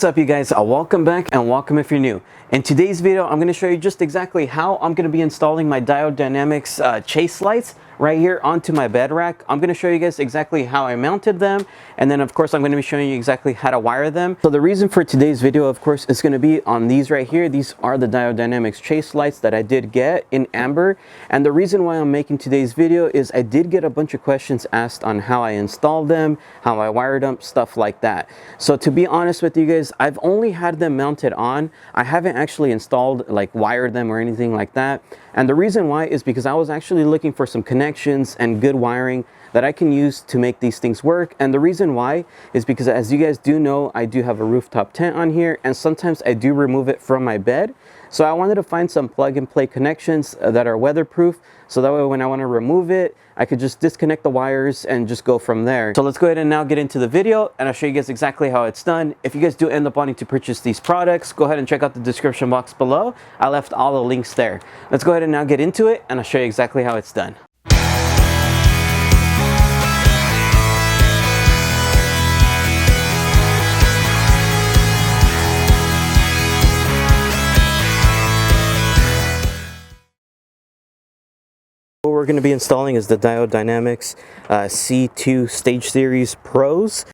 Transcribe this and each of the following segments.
What's up, you guys? Welcome back and welcome if you're new. In today's video, I'm going to show you just exactly how I'm going to be installing my Diode Dynamics chase lights right here onto my bed rack. I'm going to show you guys exactly how I mounted them, and then of course I'm going to be showing you exactly how to wire them. So the reason for today's video, of course, is going to be on these right here. These are the Diode Dynamics chase lights that I did get in amber, and the reason why I'm making today's video is I did get a bunch of questions asked on how I installed them, how I wired them, stuff like that. So to be honest with you guys, I've only had them mounted on. I haven't actually installed, like, wired them or anything like that. And the reason why is because I was actually looking for some connections and good wiring that I can use to make these things work. And the reason why is because, as you guys do know, I do have a rooftop tent on here, and sometimes I do remove it from my bed. So I wanted to find some plug and play connections that are weatherproof, so that way when I want to remove it, I could just disconnect the wires and just go from there. So let's go ahead and now get into the video, and I'll show you guys exactly how it's done. If you guys do end up wanting to purchase these products, go ahead and check out the description box below. I left all the links there. Let's go ahead and now get into it, and I'll show you exactly how it's done. What we're going to be installing is the Diode Dynamics C2 Stage Series Pros.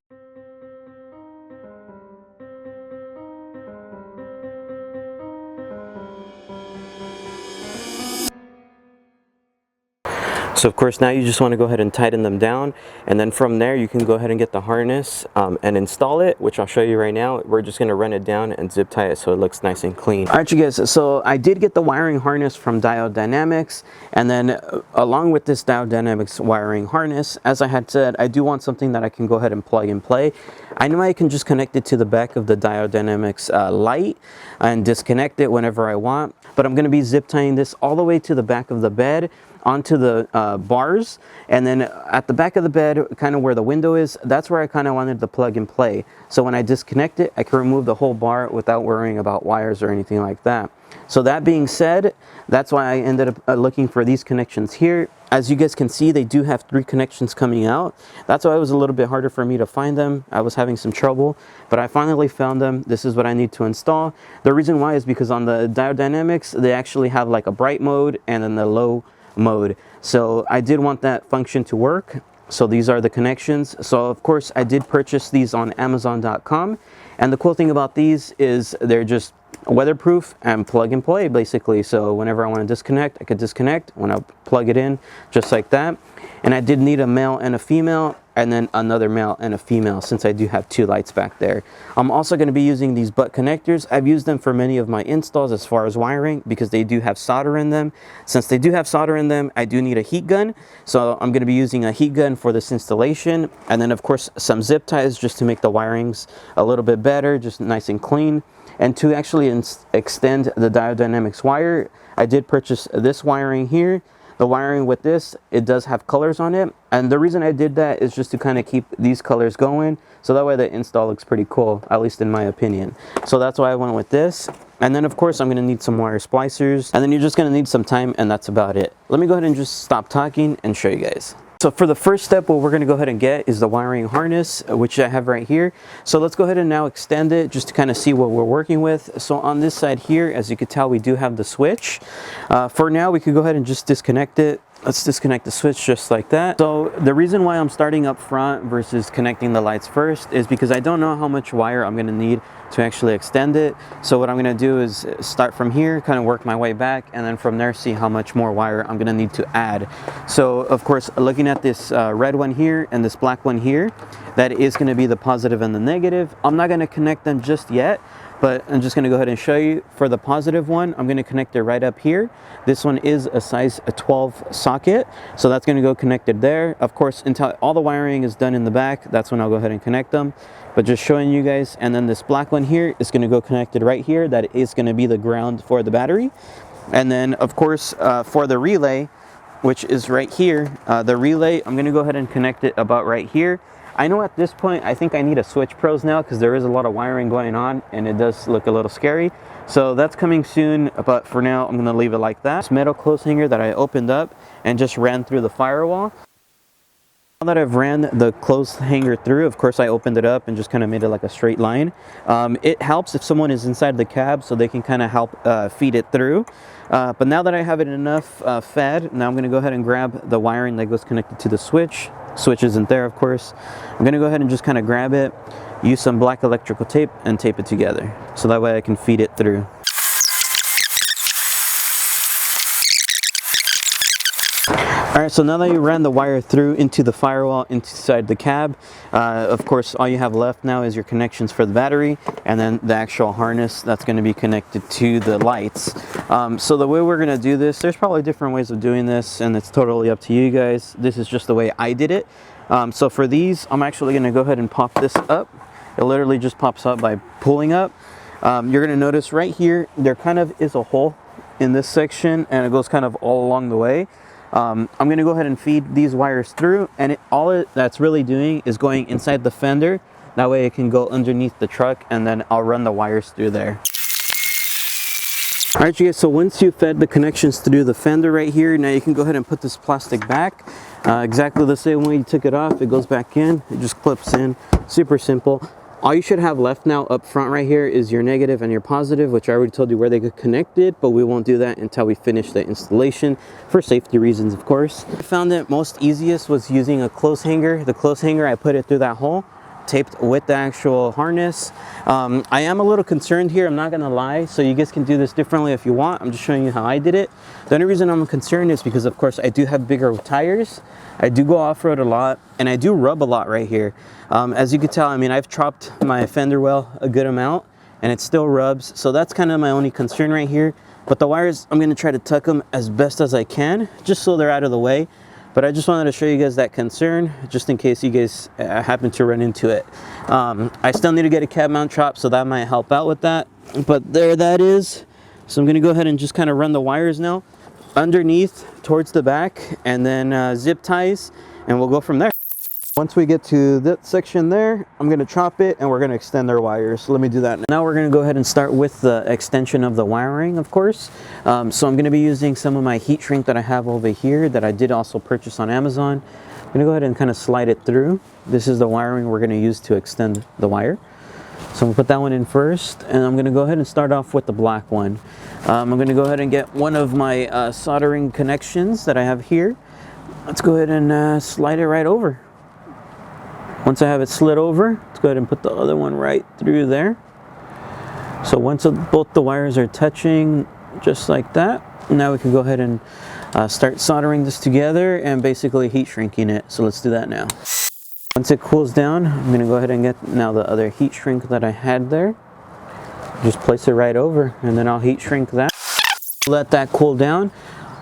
So of course now you just want to go ahead and tighten them down, and then from there you can go ahead and get the harness and install it, which I'll show you right now. We're just going to run it down and zip tie it so it looks nice and clean. Alright, you guys, so I did get the wiring harness from Diode Dynamics, and then along with this Diode Dynamics wiring harness, as I had said, I do want something that I can go ahead and plug and play. I know I can just connect it to the back of the Diode Dynamics light and disconnect it whenever I want, but I'm going to be zip tying this all the way to the back of the bed, onto the bars, and then at the back of the bed, kind of where the window is, that's where I kind of wanted the plug and play. So when I disconnect it, I can remove the whole bar without worrying about wires or anything like that. So that being said, that's why I ended up looking for these connections here. As you guys can see, they do have 3 connections coming out. That's why it was a little bit harder for me to find them. I was having some trouble, but I finally found them. This is what I need to install. The reason why is because on the Diode Dynamics, they actually have like a bright mode and then the low mode. So I did want that function to work. So these are the connections. So of course I did purchase these on Amazon.com, and the cool thing about these is they're just weatherproof and plug and play basically. So whenever I want to disconnect, I could disconnect when I plug it in, just like that. And I did need a male and a female, and then another male and a female, since I do have 2 lights back there. I'm also going to be using these butt connectors. I've used them for many of my installs as far as wiring, because they do have solder in them. Since they do have solder in them, I do need a heat gun, so I'm going to be using a heat gun for this installation, and then of course some zip ties just to make the wirings a little bit better, just nice and clean. And to actually extend the Diode Dynamics wire, I did purchase this wiring here. The wiring with this, it does have colors on it, and the reason I did that is just to kind of keep these colors going, so that way the install looks pretty cool, at least in my opinion. So that's why I went with this. And then of course I'm going to need some wire splicers, and then you're just going to need some time, and that's about it. Let me go ahead and just stop talking and show you guys. So for the first step, what we're going to go ahead and get is the wiring harness, which I have right here. So let's go ahead and now extend it just to kind of see what we're working with. So on this side here, as you can tell, we do have the switch. For now, we could go ahead and just disconnect it. Let's disconnect the switch just like that. So the reason why I'm starting up front versus connecting the lights first is because I don't know how much wire I'm going to need to actually extend it. So what I'm going to do is start from here, kind of work my way back, and then from there see how much more wire I'm going to need to add. So of course, looking at this red one here and this black one here, that is going to be the positive and the negative. I'm not going to connect them just yet, but I'm just going to go ahead and show you. For the positive one, I'm going to connect it right up here. This one is a size 12 socket, so that's going to go connected there. Of course, until all the wiring is done in the back, that's when I'll go ahead and connect them. But just showing you guys. And then this black one here is going to go connected right here. That is going to be the ground for the battery. And then of course for the relay, which is right here, the relay, I'm going to go ahead and connect it about right here. I know at this point, I think I need a switch pros now, because there is a lot of wiring going on and it does look a little scary. So that's coming soon, but for now, I'm gonna leave it like that. This metal clothes hanger that I opened up and just ran through the firewall. Now that I've ran the clothes hanger through, of course I opened it up and just kind of made it like a straight line. It helps if someone is inside the cab so they can kind of help feed it through. But now that I have it enough fed, now I'm going to go ahead and grab the wiring that goes connected to the switch. Switch isn't there, of course. I'm going to go ahead and just kind of grab it, use some black electrical tape and tape it together. So that way I can feed it through. Alright, so now that you ran the wire through into the firewall inside the cab, of course all you have left now is your connections for the battery and then the actual harness that's going to be connected to the lights. So the way we're going to do this, there's probably different ways of doing this and it's totally up to you guys. This is just the way I did it. So for these, I'm actually going to go ahead and pop this up. It literally just pops up by pulling up. You're going to notice right here, there kind of is a hole in this section and it goes kind of all along the way. I'm going to go ahead and feed these wires through, and all that's really doing is going inside the fender. That way it can go underneath the truck and then I'll run the wires through there. Alright you guys, so once you fed the connections through the fender right here, now you can go ahead and put this plastic back. Exactly the same way you took it off, it goes back in, it just clips in, super simple. All you should have left now up front right here is your negative and your positive, which I already told you where they get connected, but we won't do that until we finish the installation for safety reasons, of course. I found it most easiest was using a clothes hanger. The clothes hanger, I put it through that hole, taped with the actual harness. I am a little concerned here, I'm not gonna lie, so you guys can do this differently if you want. I'm just showing you how I did it. The only reason I'm concerned is because of course I do have bigger tires, I do go off-road a lot, and I do rub a lot right here. As you can tell, I mean, I've chopped my fender well a good amount and it still rubs, so that's kind of my only concern right here. But the wires, I'm going to try to tuck them as best as I can just so they're out of the way. But I just wanted to show you guys that concern just in case you guys happen to run into it. I still need to get a cab mount chop, so that might help out with that. But there that is. So I'm going to go ahead and just kind of run the wires now underneath towards the back and then zip ties, and we'll go from there. Once we get to that section there, I'm going to chop it and we're going to extend our wires. So let me do that now. Now we're going to go ahead and start with the extension of the wiring, of course. So I'm going to be using some of my heat shrink that I have over here that I did also purchase on Amazon. I'm going to go ahead and kind of slide it through. This is the wiring we're going to use to extend the wire. So I'm going to put that one in first, and I'm going to go ahead and start off with the black one. I'm going to go ahead and get one of my soldering connections that I have here. Let's go ahead and slide it right over. Once I have it slid over, let's go ahead and put the other one right through there. So once both the wires are touching, just like that, now we can go ahead and start soldering this together and basically heat shrinking it. So let's do that now. Once it cools down, I'm going to go ahead and get now the other heat shrink that I had there. Just place it right over and then I'll heat shrink that. Let that cool down.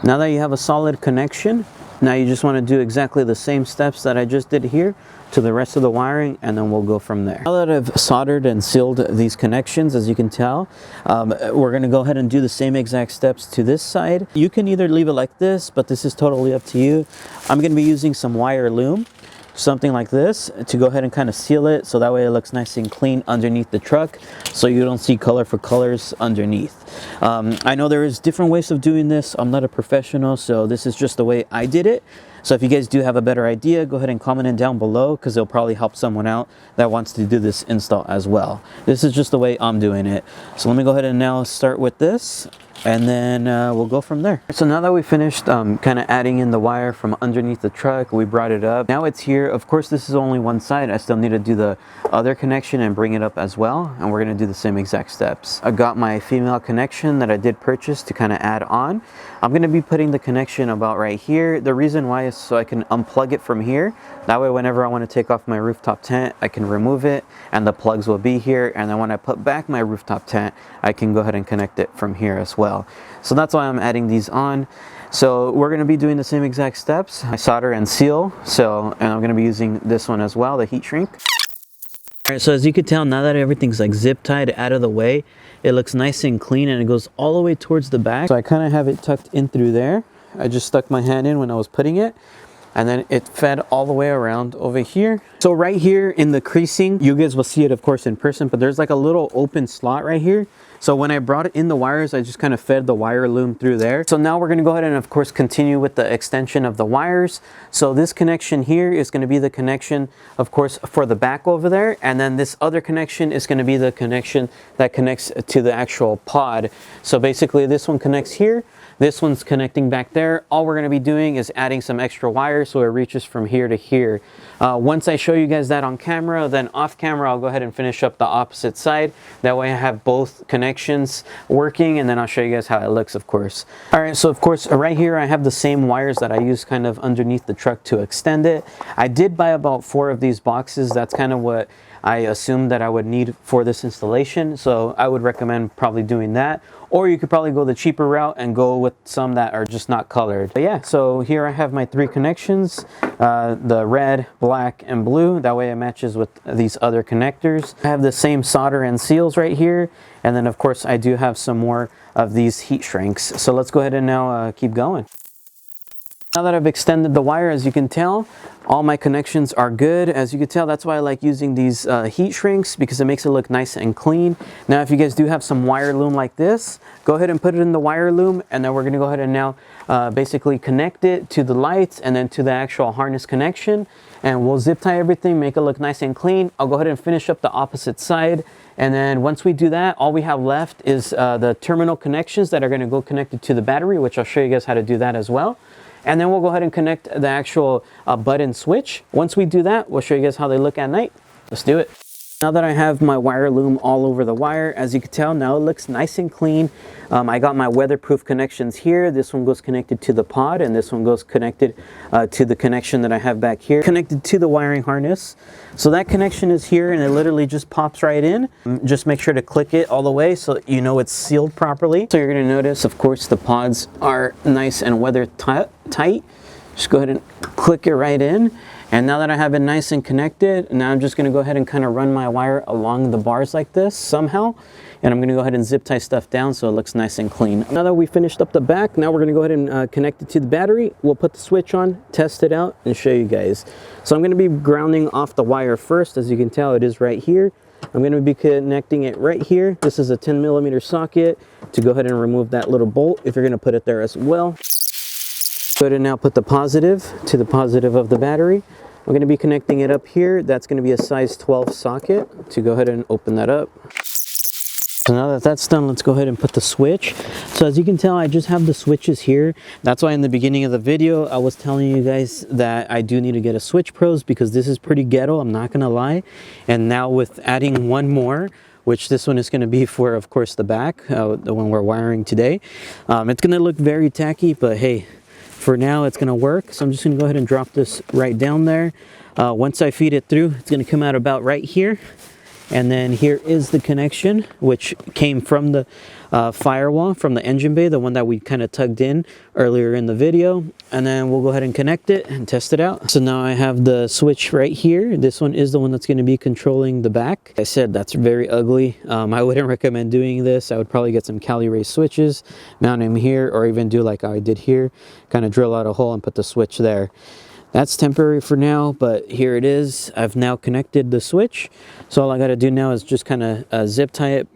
Now that you have a solid connection, now you just want to do exactly the same steps that I just did here to the rest of the wiring, and then we'll go from there. Now that I've soldered and sealed these connections, as you can tell, we're going to go ahead and do the same exact steps to this side. You can either leave it like this, but this is totally up to you. I'm going to be using some wire loom, something like this, to go ahead and kind of seal it so that way it looks nice and clean underneath the truck so you don't see color for colors underneath. I know there is different ways of doing this. I'm not a professional, so this is just the way I did it. So if you guys do have a better idea, go ahead and comment it down below because it'll probably help someone out that wants to do this install as well. This is just the way I'm doing it. So let me go ahead and now start with this, and then we'll go from there. So now that we finished kind of adding in the wire from underneath the truck, we brought it up. Now it's here. Of course, this is only one side. I still need to do the other connection and bring it up as well. And we're going to do the same exact steps. I got my female connection that I did purchase to kind of add on. I'm going to be putting the connection about right here. The reason why is so I can unplug it from here. That way, whenever I want to take off my rooftop tent, I can remove it and the plugs will be here. And then when I put back my rooftop tent, I can go ahead and connect it from here as well. So that's why I'm adding these on. So we're going to be doing the same exact steps. I solder and seal. And I'm going to be using this one as well, the heat shrink. All right, so as you can tell, now that everything's like zip tied out of the way, it looks nice and clean and it goes all the way towards the back. So I kind of have it tucked in through there. I just stuck my hand in when I was putting it, and then it fed all the way around over here. So right here in the creasing, you guys will see it of course in person, but there's like a little open slot right here. So when I brought in the wires, I just kind of fed the wire loom through there. So now we're going to go ahead and of course continue with the extension of the wires. So this connection here is going to be the connection, of course, for the back over there. And then this other connection is going to be the connection that connects to the actual pod. So basically this one connects here. This one's connecting back there. All we're going to be doing is adding some extra wires so it reaches from here to here. Once I show you guys that on camera, then off camera, I'll go ahead and finish up the opposite side. That way I have both connections working, and then I'll show you guys how it looks, of course. All right, so of course, right here, I have the same wires that I use kind of underneath the truck to extend it. I did buy about 4 of these boxes. That's kind of what I assumed that I would need for this installation. So I would recommend probably doing that. Or you could probably go the cheaper route and go with some that are just not colored. But yeah, so here I have my 3 connections, the red, black, and blue. That way it matches with these other connectors. I have the same solder and seals right here. And then of course I do have some more of these heat shrinks. So let's go ahead and now keep going. Now that I've extended the wire, as you can tell, all my connections are good. As you can tell, that's why I like using these heat shrinks, because it makes it look nice and clean. Now, if you guys do have some wire loom like this, go ahead and put it in the wire loom, and then we're gonna go ahead and now basically connect it to the lights and then to the actual harness connection. And we'll zip tie everything, make it look nice and clean. I'll go ahead and finish up the opposite side. And then once we do that, all we have left is the terminal connections that are gonna go connected to the battery, which I'll show you guys how to do that as well. And then we'll go ahead and connect the actual button switch. Once we do that, we'll show you guys how they look at night. Let's do it. Now that I have my wire loom all over the wire, as you can tell, now it looks nice and clean. I got my weatherproof connections here. This one goes connected to the pod, and this one goes connected to the connection that I have back here, connected to the wiring harness. So that connection is here, and it literally just pops right in. Just make sure to click it all the way so you know it's sealed properly. So you're gonna notice, of course, the pods are nice and weather tight. Just go ahead and click it right in. And now that I have it nice and connected, now I'm just gonna go ahead and kind of run my wire along the bars like this somehow. And I'm gonna go ahead and zip tie stuff down so it looks nice and clean. Now that we finished up the back, now we're gonna go ahead and connect it to the battery. We'll put the switch on, test it out, and show you guys. So I'm gonna be grounding off the wire first. As you can tell, it is right here. I'm gonna be connecting it right here. This is a 10mm socket to go ahead and remove that little bolt if you're gonna put it there as well. Go ahead and now put the positive to the positive of the battery. I'm going to be connecting it up here. That's going to be a size 12 socket. To go ahead and open that up. So now that that's done, let's go ahead and put the switch. So as you can tell, I just have the switches here. That's why in the beginning of the video, I was telling you guys that I do need to get a Switch Pros, because this is pretty ghetto, I'm not going to lie. And now with adding one more, which this one is going to be for, of course, the back, the one we're wiring today. It's going to look very tacky, but hey, for now it's going to work. So I'm just going to go ahead and drop this right down there. Once I feed it through, it's going to come out about right here. And then here is the connection, which came from the firewall, from the engine bay, the one that we kind of tugged in earlier in the video. And then we'll go ahead and connect it and test it out. So now I have the switch right here. This one is the one that's going to be controlling the back. Like I said, that's very ugly. I wouldn't recommend doing this. I would probably get some Cali Ray switches, mount them here, or even do like I did here, kind of drill out a hole and put the switch there. That's temporary for now, but here it is. I've now connected the switch. So all I got to do now is just kind of zip tie it,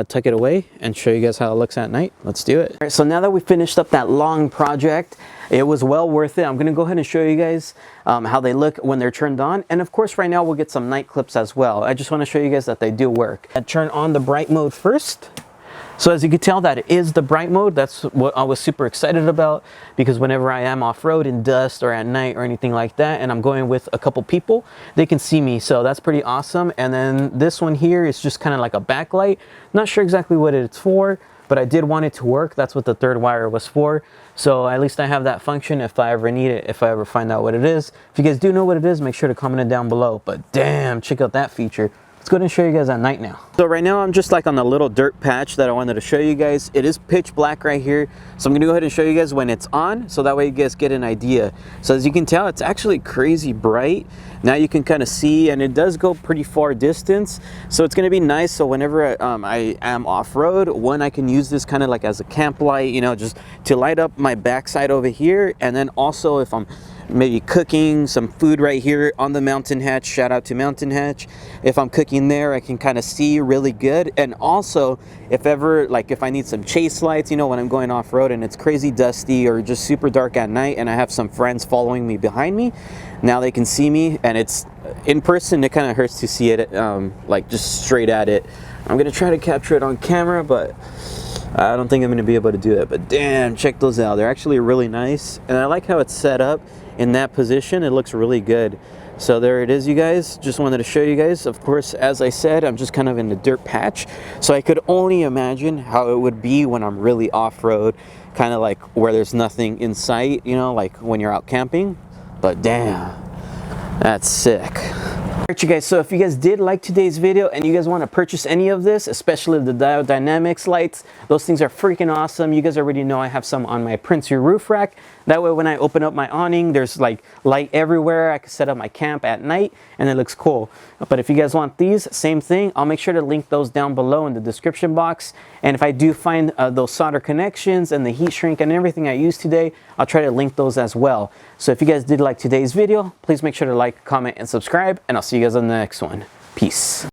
tuck it away, and show you guys how it looks at night. Let's do it. All right, so now that we finished up that long project, it was well worth it. I'm going to go ahead and show you guys how they look when they're turned on. And of course, right now we'll get some night clips as well. I just want to show you guys that they do work. I turn on the bright mode first. So as you can tell, that is the bright mode. That's what I was super excited about, because whenever I am off-road in dust or at night or anything like that, and I'm going with a couple people, they can see me. So that's pretty awesome. And then this one here is just kind of like a backlight. Not sure exactly what it's for, but I did want it to work. That's what the third wire was for. So at least I have that function if I ever need it, if I ever find out what it is. If you guys do know what it is, make sure to comment it down below. But damn, check out that feature. Let's go ahead and show you guys at night now. So right now I'm just like on a little dirt patch that I wanted to show you guys. It is pitch black right here. So I'm gonna go ahead and show you guys when it's on, so that way you guys get an idea. So as you can tell, it's actually crazy bright. Now you can kind of see, and it does go pretty far distance. So it's gonna be nice. So whenever I am off-road, one, I can use this kind of like as a camp light, you know, just to light up my backside over here. And then also if I'm maybe cooking some food right here on the mountain hatch. Shout out to mountain hatch. If I'm cooking there, I can kind of see really good. And also, if ever, like if I need some chase lights, you know, when I'm going off-road and it's crazy dusty or just super dark at night and I have some friends following me behind me, now they can see me, and it's in person, it kind of hurts to see it like just straight at it. I'm gonna try to capture it on camera, but I don't think I'm gonna be able to do it. But damn, check those out. They're actually really nice, and I like how it's set up in that position. It looks really good. So there it is, you guys. Just wanted to show you guys. Of course, as I said, I'm just kind of in the dirt patch, so I could only imagine how it would be when I'm really off-road, kind of like where there's nothing in sight, you know, like when you're out camping. But damn, that's sick. Alright, you guys, so if you guys did like today's video and you guys want to purchase any of this, especially the Diode Dynamics lights, those things are freaking awesome. You guys already know I have some on my Prince-Your roof rack. That way when I open up my awning, there's like light everywhere. I can set up my camp at night and it looks cool. But if you guys want these, same thing. I'll make sure to link those down below in the description box. And if I do find those solder connections and the heat shrink and everything I used today, I'll try to link those as well. So if you guys did like today's video, please make sure to like, comment, and subscribe, and I'll see you guys on the next one. Peace.